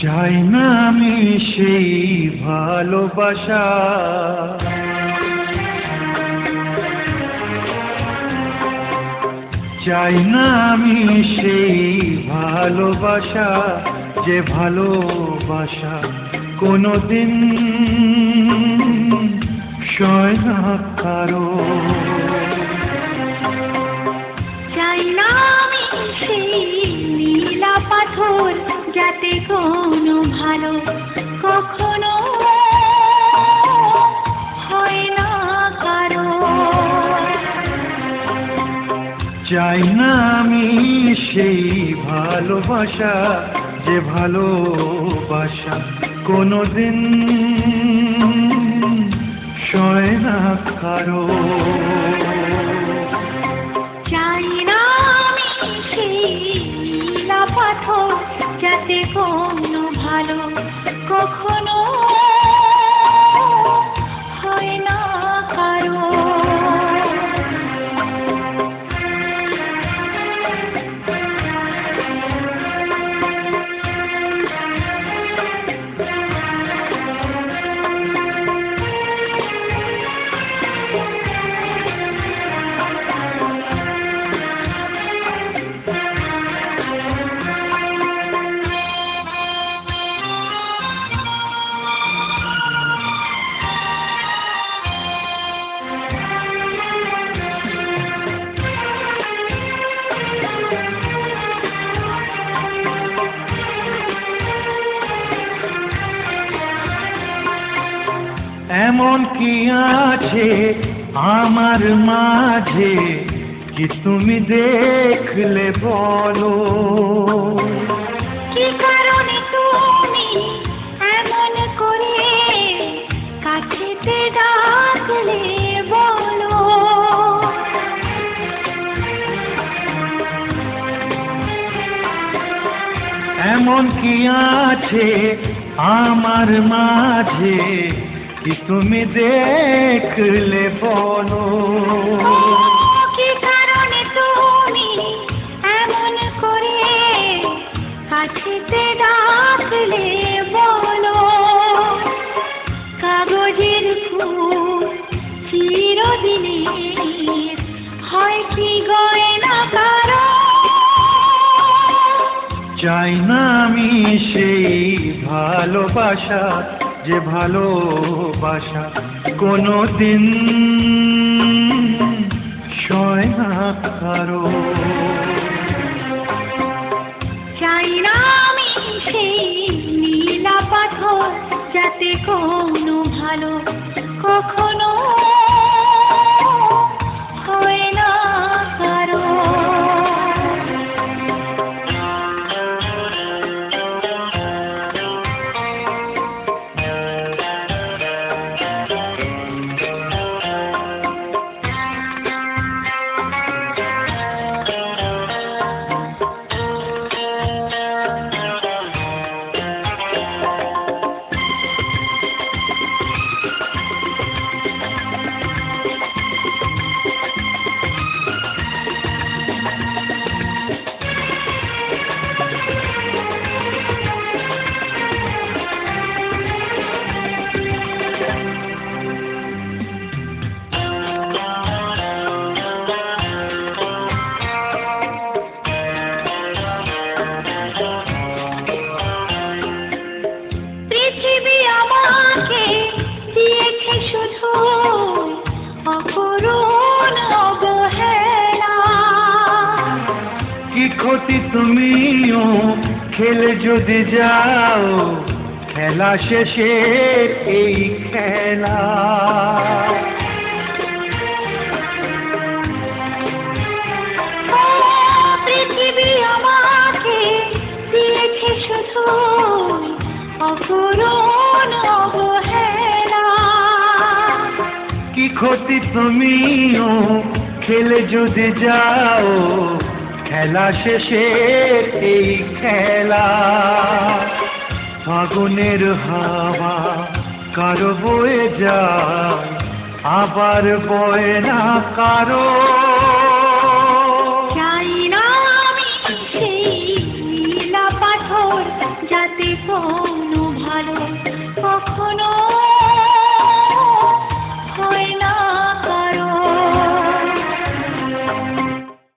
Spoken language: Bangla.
চাই না আমি সেই ভালোবাসা, চাই না আমি সেই ভালোবাসা, যে ভালোবাসা কোনোদিন সয় না কারো। চাই না আমি সেই নীলা পাথর, যাতে কোনো ভালো কখনো হয় না কারো। চাই না আমি সেই ভালোবাসা, যে ভালোবাসা কোনোদিন সয় না কারো। চাই না আমি সেই নীলা পাথর, যাতে কোনো ভালো কখনো হয় না কারো। এমন কি আছে আমার মাঝে, কি তুমি দেখলে বলো? কি কারণে তুমি এমন করে কাছেতে ডাকলে বলো? এমন কি আছে আমার মাঝে, কি তুমি দেখলে বলো? কি কারণে তুমি এমন করে কাছেতে ডাকলে বলো? কাগজের ফুল চিরদিনের হয় কি গয়না কারো? চাই না আমি সেই ভালোবাসা, যে ভালোবাসা কোনোদিন সয় না কারো। চাই না আমি সেই নীলা পাথর, যাতে কোনো ভালো কখনো হয় না কারো। কি ক্ষতি তুমিও খেলে যদি যাও, খেলা শেষে এই খেলা। পৃথিবী আমাকে দিয়েছে শুধু অপূরণ অবহেলা। কি ক্ষতি তুমিও খেলে যদি যাও, খেলা শেষে এই খেলা। ফাগুনের হাওয়া কারো বয়ে যায়, আবার বয়ে না কারো। চাই না আমি সেই নীলা পাথর, যাতে কখনো